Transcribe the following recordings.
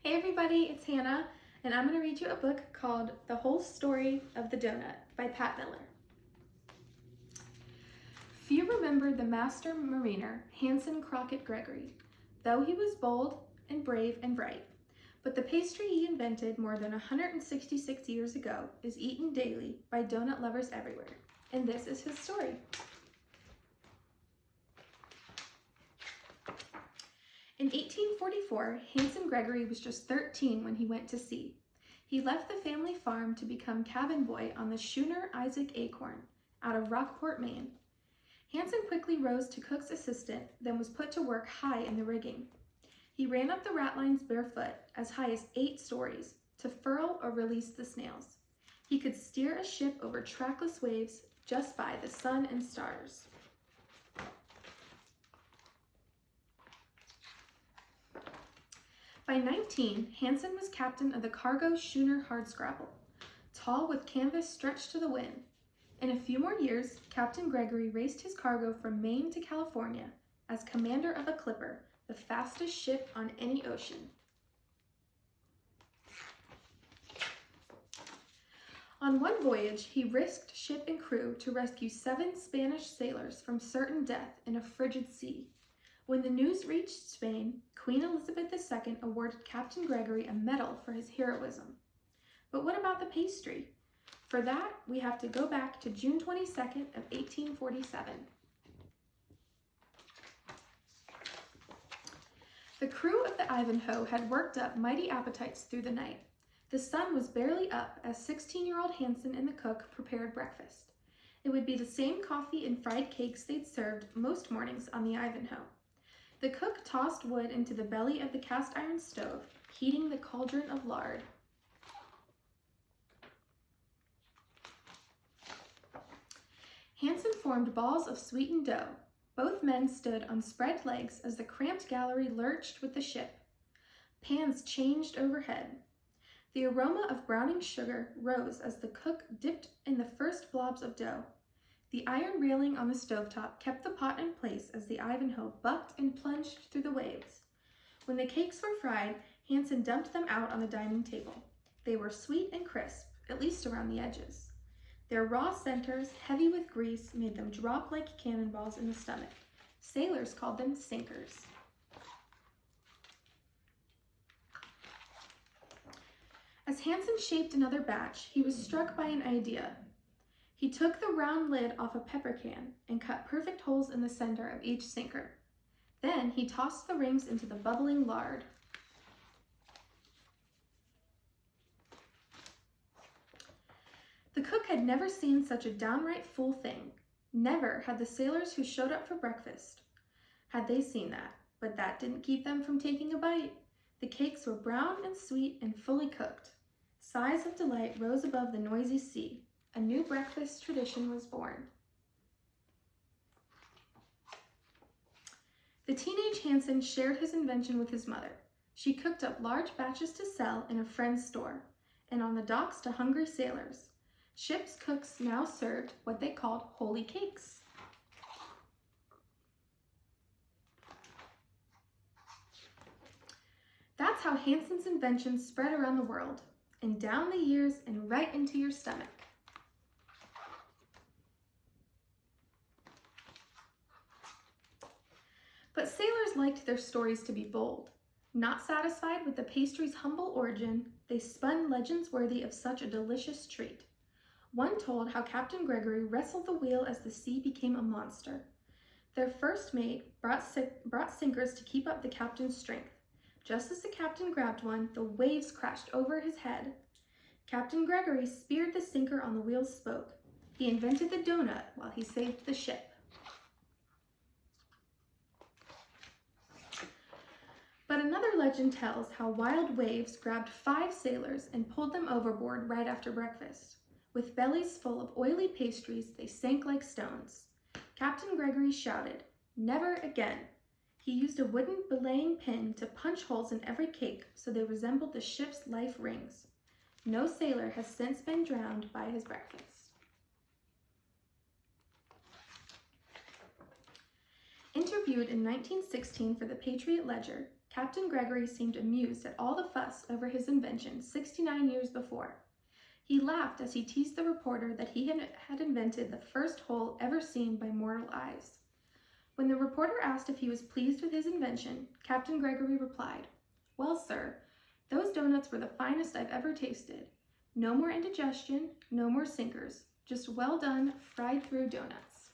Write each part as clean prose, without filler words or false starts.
Hey everybody, it's Hannah, and I'm going to read you a book called The Whole Story of the Doughnut by Pat Miller. Few remember the master mariner, Hanson Crockett Gregory, though he was bold and brave and bright. But the pastry he invented more than 166 years ago is eaten daily by doughnut lovers everywhere, and this is his story. In 1844, Hanson Gregory was just 13 when he went to sea. He left the family farm to become cabin boy on the schooner Isaac Acorn out of Rockport, Maine. Hanson quickly rose to cook's assistant, then was put to work high in the rigging. He ran up the ratlines barefoot as high as 8 stories to furl or release the snails. He could steer a ship over trackless waves just by the sun and stars. By 19, Hanson was captain of the cargo schooner Hardscrabble, tall with canvas stretched to the wind. In a few more years, Captain Gregory raced his cargo from Maine to California as commander of a clipper, the fastest ship on any ocean. On one voyage, he risked ship and crew to rescue 7 Spanish sailors from certain death in a frigid sea. When the news reached Spain, Queen Elizabeth II awarded Captain Gregory a medal for his heroism. But what about the pastry? For that, we have to go back to June 22nd of 1847. The crew of the Ivanhoe had worked up mighty appetites through the night. The sun was barely up as 16-year-old Hanson and the cook prepared breakfast. It would be the same coffee and fried cakes they'd served most mornings on the Ivanhoe. The cook tossed wood into the belly of the cast iron stove, heating the cauldron of lard. Hanson formed balls of sweetened dough. Both men stood on spread legs as the cramped gallery lurched with the ship. Pans changed overhead. The aroma of browning sugar rose as the cook dipped in the first blobs of dough. The iron railing on the stovetop kept the pot in place as the Ivanhoe bucked and plunged through the waves. When the cakes were fried, Hanson dumped them out on the dining table. They were sweet and crisp, at least around the edges. Their raw centers, heavy with grease, made them drop like cannonballs in the stomach. Sailors called them sinkers. As Hanson shaped another batch, he was struck by an idea. He took the round lid off a pepper can and cut perfect holes in the center of each sinker. Then he tossed the rings into the bubbling lard. The cook had never seen such a downright full thing. Never had the sailors who showed up for breakfast had they seen that, but that didn't keep them from taking a bite. The cakes were brown and sweet and fully cooked. Sighs of delight rose above the noisy sea. A new breakfast tradition was born. The teenage Hanson shared his invention with his mother. She cooked up large batches to sell in a friend's store and on the docks to hungry sailors. Ship's cooks now served what they called holy cakes. That's how Hanson's invention spread around the world and down the years and right into your stomach. But sailors liked their stories to be bold. Not satisfied with the pastry's humble origin, they spun legends worthy of such a delicious treat. One told how Captain Gregory wrestled the wheel as the sea became a monster. Their first mate brought sinkers to keep up the captain's strength. Just as the captain grabbed one, the waves crashed over his head. Captain Gregory speared the sinker on the wheel's spoke. He invented the doughnut while he saved the ship. But another legend tells how wild waves grabbed 5 sailors and pulled them overboard right after breakfast. With bellies full of oily pastries, they sank like stones. Captain Gregory shouted, "Never again." He used a wooden belaying pin to punch holes in every cake so they resembled the ship's life rings. No sailor has since been drowned by his breakfast. Interviewed in 1916 for the Patriot Ledger, Captain Gregory seemed amused at all the fuss over his invention 69 years before. He laughed as he teased the reporter that he had invented the first hole ever seen by mortal eyes. When the reporter asked if he was pleased with his invention, Captain Gregory replied, "Well, sir, those doughnuts were the finest I've ever tasted. No more indigestion, no more sinkers, just well done, fried through doughnuts."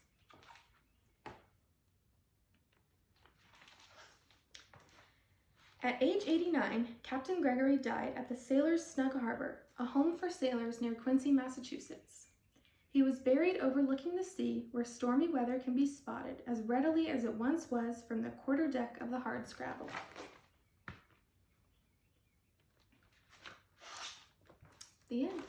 At age 89, Captain Gregory died at the Sailors' Snug Harbor, a home for sailors near Quincy, Massachusetts. He was buried overlooking the sea where stormy weather can be spotted as readily as it once was from the quarterdeck of the Hardscrabble. The end.